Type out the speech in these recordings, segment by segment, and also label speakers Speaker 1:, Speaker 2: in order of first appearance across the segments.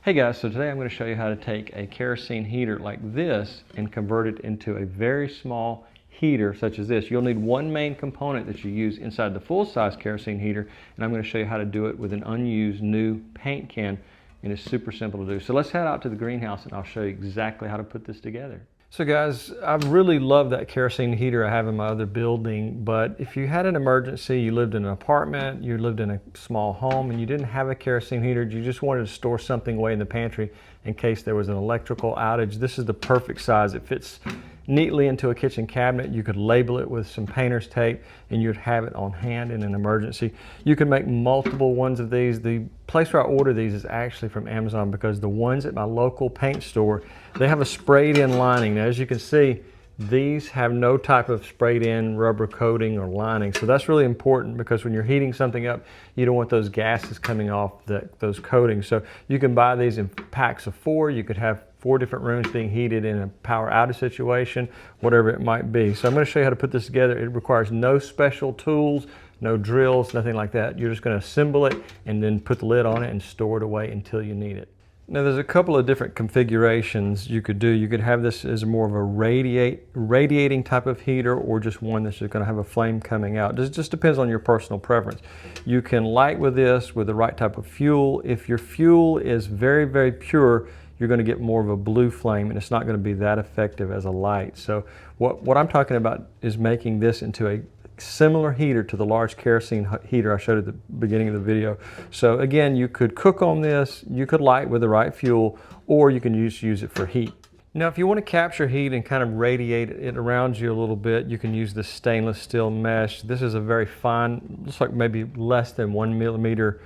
Speaker 1: Hey guys, so today I'm going to show you how to take a kerosene heater like this and convert it into a very small heater such as this. You'll need one main component that you use inside the full-size kerosene heater, and I'm going to show you how to do it with an unused new paint can, and it's super simple to do. So let's head out to the greenhouse and I'll show you exactly how to put this together. So guys, I really love that kerosene heater I have in my other building, but if you had an emergency, you lived in an apartment, you lived in a small home, and you didn't have a kerosene heater, you just wanted to store something away in the pantry in case there was an electrical outage, this is the perfect size. It fits neatly into a kitchen cabinet. You could label it with some painter's tape and you'd have it on hand in an emergency. You can make multiple ones of these. The place where I order these is actually from Amazon because the ones at my local paint store, they have a sprayed in lining. Now, as you can see, these have no type of sprayed in rubber coating or lining. So that's really important because when you're heating something up, you don't want those gases coming off those coatings. So you can buy these in packs of 4. You could have 4 different rooms being heated in a power outage situation, whatever it might be. So I'm going to show you how to put this together. It requires no special tools, no drills, nothing like that. You're just going to assemble it and then put the lid on it and store it away until you need it. Now there's a couple of different configurations you could do. You could have this as more of a radiating type of heater, or just one that's just going to have a flame coming out. It just depends on your personal preference. You can light with this with the right type of fuel. If your fuel is very, very pure, you're going to get more of a blue flame and it's not going to be that effective as a light. So what I'm talking about is making this into a similar heater to the large kerosene heater I showed at the beginning of the video. So again, you could cook on this, you could light with the right fuel, or you can use it for heat. Now if you want to capture heat and kind of radiate it around you a little bit, you can use this stainless steel mesh. This is a very fine, looks like maybe less than 1 millimeter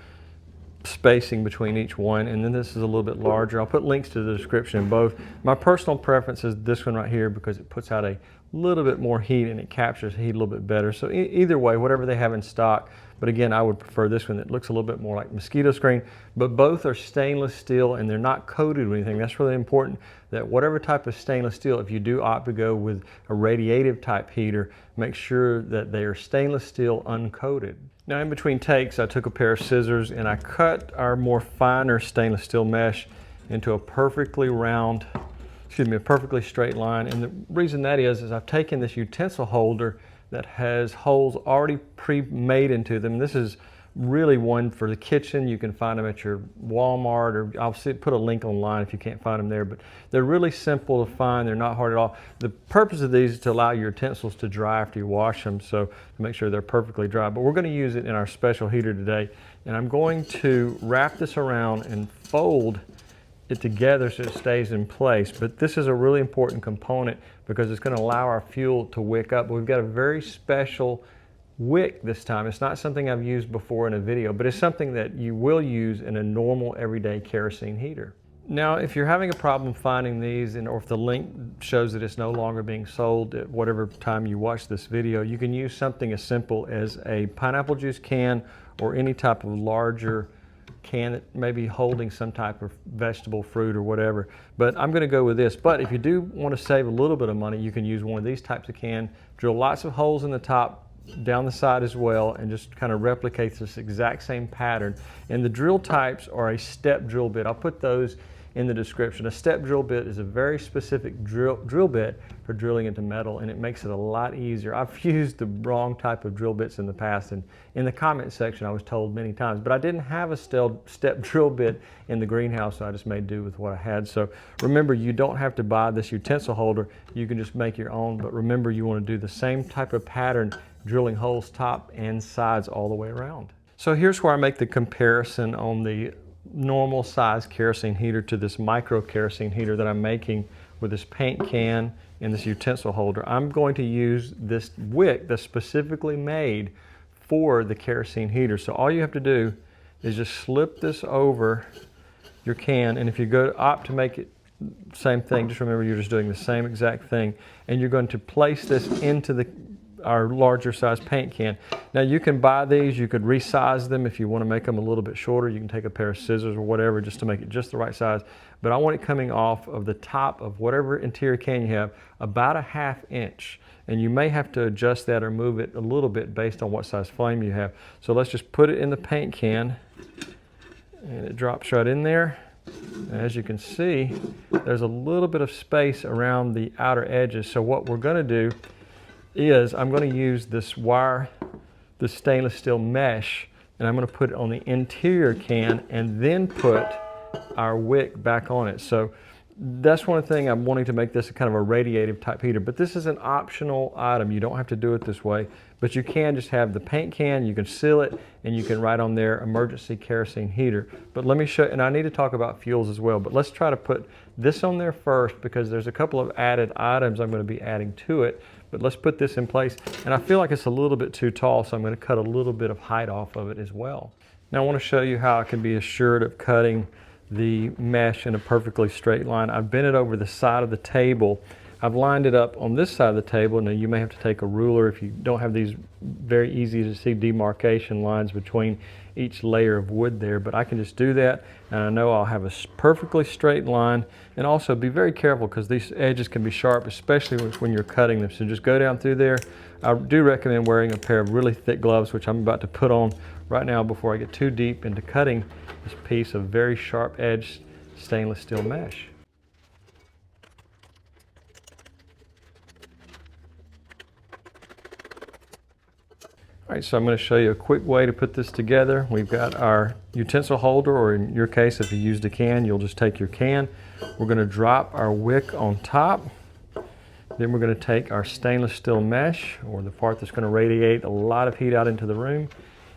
Speaker 1: spacing between each one, and then this is a little bit larger. I'll put links to the description in both. My personal preference is this one right here because it puts out a little bit more heat and it captures heat a little bit better. So either way, whatever they have in stock, but again, I would prefer this one that looks a little bit more like mosquito screen, but both are stainless steel and they're not coated with anything. That's really important, that whatever type of stainless steel, if you do opt to go with a radiative type heater, make sure that they are stainless steel uncoated. Now in between takes, I took a pair of scissors and I cut our more finer stainless steel mesh into a perfectly straight line. And the reason that is I've taken this utensil holder that has holes already pre-made into them. This is really one for the kitchen. You can find them at your Walmart, or I'll put a link online if you can't find them there, but they're really simple to find. They're not hard at all. The purpose of these is to allow your utensils to dry after you wash them, so to make sure they're perfectly dry. But we're going to use it in our special heater today, and I'm going to wrap this around and fold it together so it stays in place. But this is a really important component because it's going to allow our fuel to wick up. But we've got a very special wick this time. It's not something I've used before in a video, but it's something that you will use in a normal everyday kerosene heater. Now if you're having a problem finding these, or if the link shows that it's no longer being sold at whatever time you watch this video, you can use something as simple as a pineapple juice can or any type of larger can that may be holding some type of vegetable, fruit, or whatever. But I'm going to go with this. But if you do want to save a little bit of money, you can use one of these types of can, drill lots of holes in the top, down the side as well, and just kind of replicate this exact same pattern. And the drill types are a step drill bit. I'll put those in the description. A step drill bit is a very specific drill bit for drilling into metal, and it makes it a lot easier. I've used the wrong type of drill bits in the past, and in the comment section I was told many times, but I didn't have a step drill bit in the greenhouse, so I just made do with what I had. So remember, you don't have to buy this utensil holder, you can just make your own, but remember you want to do the same type of pattern, drilling holes top and sides all the way around. So here's where I make the comparison on the normal size kerosene heater to this micro kerosene heater that I'm making with this paint can and this utensil holder. I'm going to use this wick that's specifically made for the kerosene heater. So all you have to do is just slip this over your can, and if you opt to make it same thing, just remember you're just doing the same exact thing, and you're going to place this into our larger size paint can. Now you can buy these, you could resize them if you want to make them a little bit shorter. You can take a pair of scissors or whatever just to make it just the right size. But I want it coming off of the top of whatever interior can you have about a ½ inch. And you may have to adjust that or move it a little bit based on what size flame you have. So let's just put it in the paint can, and it drops right in there. And as you can see, there's a little bit of space around the outer edges. So what we're going to do is I'm going to use this wire, the stainless steel mesh, and I'm going to put it on the interior can and then put our wick back on it. So that's one thing I'm wanting to make this a kind of a radiative type heater, but this is an optional item. You don't have to do it this way, but you can just have the paint can, you can seal it, and you can write on there emergency kerosene heater. But let me show, and I need to talk about fuels as well, but let's try to put this on there first because there's a couple of added items I'm going to be adding to it. But let's put this in place, and I feel like it's a little bit too tall, so I'm going to cut a little bit of height off of it as well. Now I want to show you how I can be assured of cutting the mesh in a perfectly straight line. I've bent it over the side of the table. I've lined it up on this side of the table. Now you may have to take a ruler if you don't have these very easy to see demarcation lines between each layer of wood there, but I can just do that, and I know I'll have a perfectly straight line. And also be very careful because these edges can be sharp, especially when you're cutting them. So just go down through there. I do recommend wearing a pair of really thick gloves, which I'm about to put on right now before I get too deep into cutting this piece of very sharp edged stainless steel mesh. All right, so I'm going to show you a quick way to put this together. We've got our utensil holder, or in your case, if you used a can, you'll just take your can. We're going to drop our wick on top. Then we're going to take our stainless steel mesh, or the part that's going to radiate a lot of heat out into the room.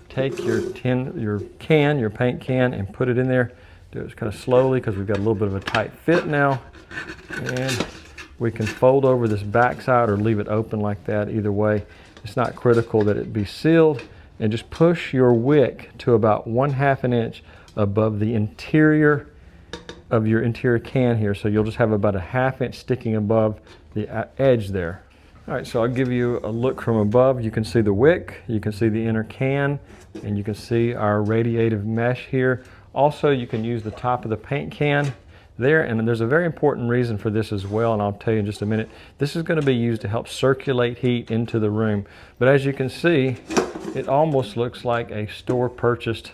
Speaker 1: Take your paint can, and put it in there. Do it kind of slowly because we've got a little bit of a tight fit now. And we can fold over this back side or leave it open like that. Either way, it's not critical that it be sealed. And just push your wick to about 1/2 an inch above the interior of your interior can here. So you'll just have about a 1/2 inch sticking above the edge there. All right, so I'll give you a look from above. You can see the wick, you can see the inner can, and you can see our radiative mesh here. Also, you can use the top of the paint can there, and there's a very important reason for this as well, and I'll tell you in just a minute. This is going to be used to help circulate heat into the room. But as you can see, it almost looks like a store-purchased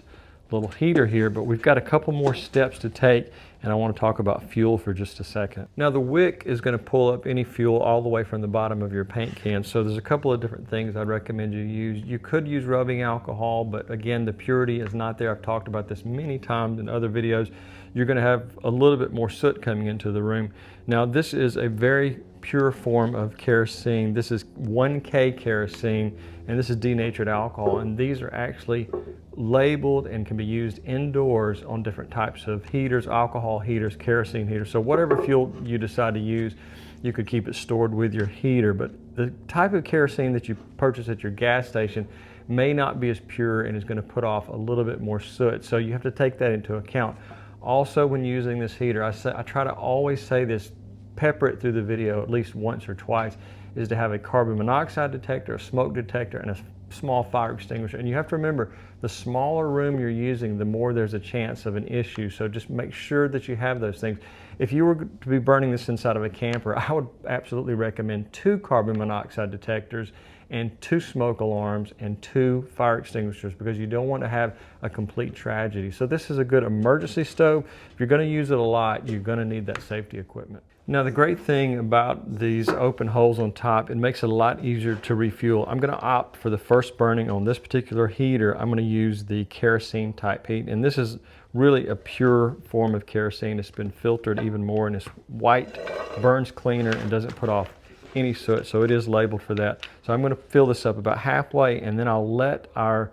Speaker 1: little heater here, but we've got a couple more steps to take, and I want to talk about fuel for just a second. Now the wick is going to pull up any fuel all the way from the bottom of your paint can, so there's a couple of different things I'd recommend you use. You could use rubbing alcohol, but again, the purity is not there. I've talked about this many times in other videos. You're going to have a little bit more soot coming into the room. Now this is a very pure form of kerosene. This is 1K kerosene, and this is denatured alcohol, and these are actually labeled and can be used indoors on different types of heaters, alcohol heaters, kerosene heaters. So whatever fuel you decide to use, you could keep it stored with your heater. But the type of kerosene that you purchase at your gas station may not be as pure and is going to put off a little bit more soot. So you have to take that into account. Also, when using this heater, I try to always say this, pepper it through the video at least once or twice, is to have a carbon monoxide detector, a smoke detector, and a small fire extinguisher. And you have to remember, the smaller room you're using, the more there's a chance of an issue. So just make sure that you have those things. If you were to be burning this inside of a camper, I would absolutely recommend 2 carbon monoxide detectors and 2 smoke alarms and 2 fire extinguishers, because you don't want to have a complete tragedy. So this is a good emergency stove. If you're going to use it a lot, you're going to need that safety equipment. Now the great thing about these open holes on top, it makes it a lot easier to refuel. I'm going to opt for the first burning on this particular heater. I'm going to use the kerosene type heat, and this is really a pure form of kerosene. It's been filtered even more, and it's white, burns cleaner, and doesn't put off any soot, so it is labeled for that. So I'm going to fill this up about halfway, and then I'll let our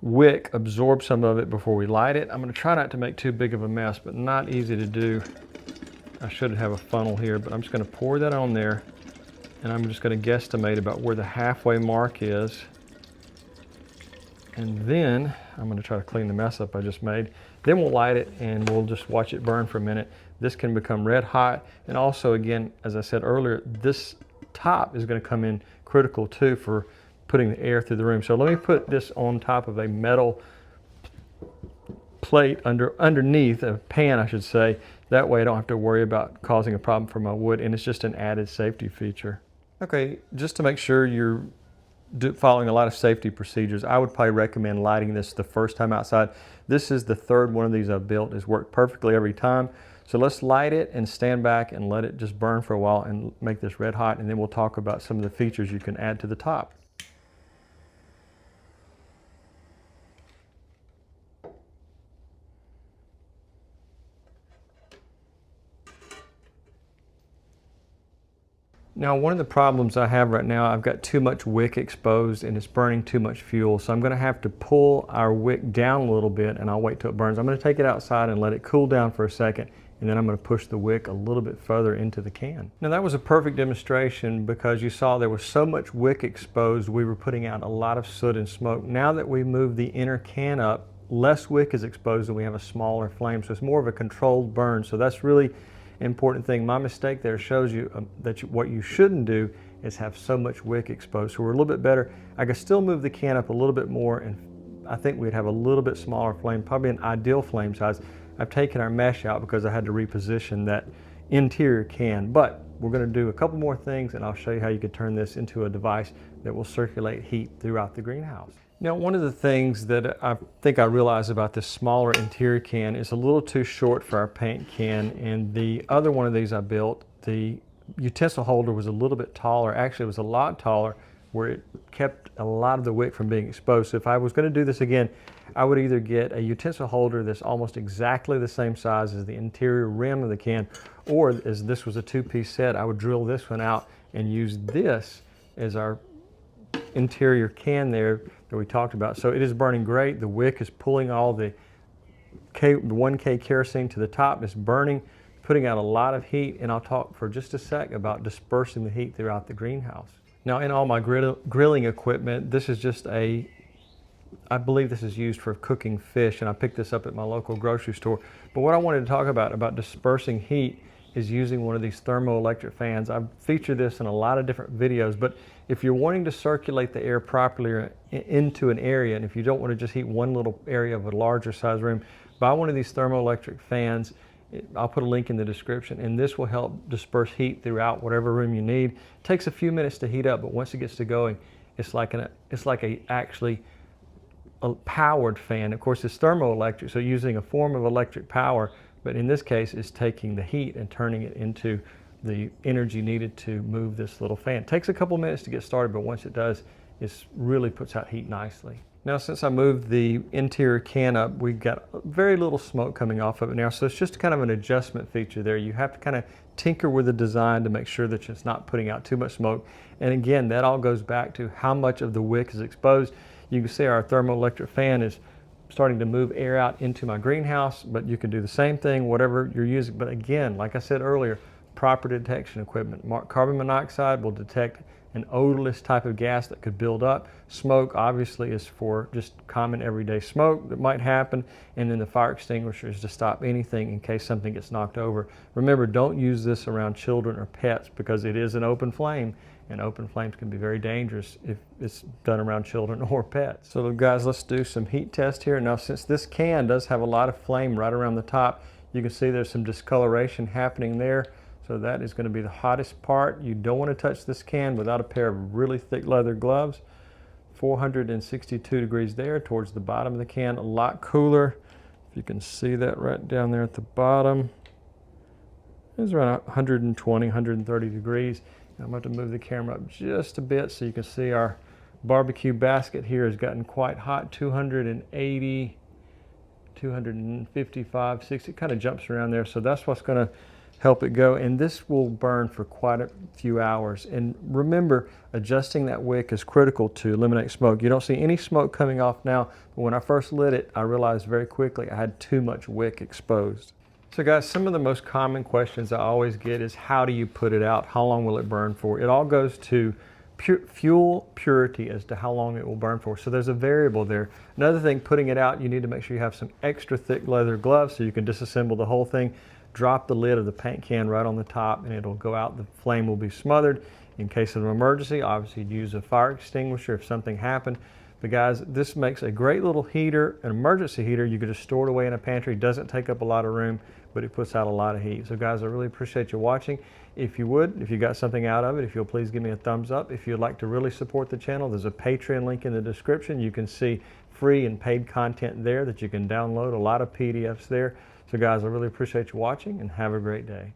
Speaker 1: wick absorb some of it before we light it. I'm going to try not to make too big of a mess, but not easy to do. I should have a funnel here, but I'm just going to pour that on there, and I'm just going to guesstimate about where the halfway mark is. And then I'm going to try to clean the mess up I just made. Then we'll light it and we'll just watch it burn for a minute. This can become red hot. And also, again, as I said earlier, this top is going to come in critical too for putting the air through the room. So let me put this on top of a metal plate underneath a pan, I should say. That way I don't have to worry about causing a problem for my wood, and it's just an added safety feature. Okay, just to make sure you're following a lot of safety procedures, I would probably recommend lighting this the first time outside. This is the third one of these I've built. It's worked perfectly every time. So let's light it and stand back and let it just burn for a while and make this red hot, and then we'll talk about some of the features you can add to the top. Now, one of the problems I have right now, I've got too much wick exposed and it's burning too much fuel. So I'm going to have to pull our wick down a little bit, and I'll wait till it burns. I'm going to take it outside and let it cool down for a second, and then I'm going to push the wick a little bit further into the can. Now, that was a perfect demonstration because you saw there was so much wick exposed, we were putting out a lot of soot and smoke. Now that we moved the inner can up, less wick is exposed and we have a smaller flame. So it's more of a controlled burn. So that's really important thing. My mistake there shows you what you shouldn't do is have so much wick exposed. So we're a little bit better. I could still move the can up a little bit more, and I think we'd have a little bit smaller flame, probably an ideal flame size. I've taken our mesh out because I had to reposition that interior can, but we're going to do a couple more things, and I'll show you how you could turn this into a device that will circulate heat throughout the greenhouse. Now, one of the things that I think I realized about this smaller interior can is a little too short for our paint can, and the other one of these I built, the utensil holder was a little bit taller. Actually, it was a lot taller, where it kept a lot of the wick from being exposed. So if I was going to do this again, I would either get a utensil holder that's almost exactly the same size as the interior rim of the can, or as this was a two-piece set, I would drill this one out and use this as our interior can there that we talked about. So it is burning great. The wick is pulling all the 1K kerosene to the top. It's burning, putting out a lot of heat, and I'll talk for just a sec about dispersing the heat throughout the greenhouse. Now, in all my grilling equipment, this is just I believe this is used for cooking fish, and I picked this up at my local grocery store. But what I wanted to talk about dispersing heat is using one of these thermoelectric fans. I've featured this in a lot of different videos, but if you're wanting to circulate the air properly into an area, and if you don't want to just heat one little area of a larger size room, buy one of these thermoelectric fans. I'll put a link in the description, and this will help disperse heat throughout whatever room you need. It takes a few minutes to heat up, but once it gets to going, it's like actually a powered fan. Of course, it's thermoelectric, so using a form of electric power, but in this case, it's taking the heat and turning it into the energy needed to move this little fan. It takes a couple minutes to get started, but once it does, it really puts out heat nicely. Now, since I moved the interior can up, we've got very little smoke coming off of it now, so it's just kind of an adjustment feature there. You have to kind of tinker with the design to make sure that it's not putting out too much smoke. And again, that all goes back to how much of the wick is exposed. You can see our thermoelectric fan is starting to move air out into my greenhouse, but you can do the same thing, whatever you're using. But again, like I said earlier, proper detection equipment. Carbon monoxide will detect an odorless type of gas that could build up. Smoke obviously is for just common everyday smoke that might happen, and then the fire extinguisher is to stop anything in case something gets knocked over. Remember, don't use this around children or pets because it is an open flame, and open flames can be very dangerous if it's done around children or pets. So guys, let's do some heat test here. Now, since this can does have a lot of flame right around the top, you can see there's some discoloration happening there. So that is going to be the hottest part. You don't want to touch this can without a pair of really thick leather gloves. 462 degrees there towards the bottom of the can, a lot cooler. If you can see that right down there at the bottom. It's around 120, 130 degrees. I'm going to move the camera up just a bit so you can see our barbecue basket here has gotten quite hot, 280, 255, 60, it kind of jumps around there. So that's what's going to help it go, and this will burn for quite a few hours. And remember, adjusting that wick is critical to eliminate smoke. You don't see any smoke coming off now, but when I first lit it, I realized very quickly I had too much wick exposed. So guys, some of the most common questions I always get is how do you put it out? How long will it burn for? It all goes to fuel purity as to how long it will burn for. So there's a variable there. Another thing, putting it out, you need to make sure you have some extra thick leather gloves so you can disassemble the whole thing. Drop the lid of the paint can right on the top and it'll go out. The flame will be smothered. In case of an emergency, obviously you'd use a fire extinguisher if something happened. But guys, this makes a great little heater, an emergency heater. You could just store it away in a pantry. It doesn't take up a lot of room, but it puts out a lot of heat. So guys, I really appreciate you watching. If you got something out of it, if you'll please give me a thumbs up. If you'd like to really support the channel, there's a Patreon link in the description. You can see free and paid content there that you can download, a lot of PDFs there. So guys, I really appreciate you watching, and have a great day.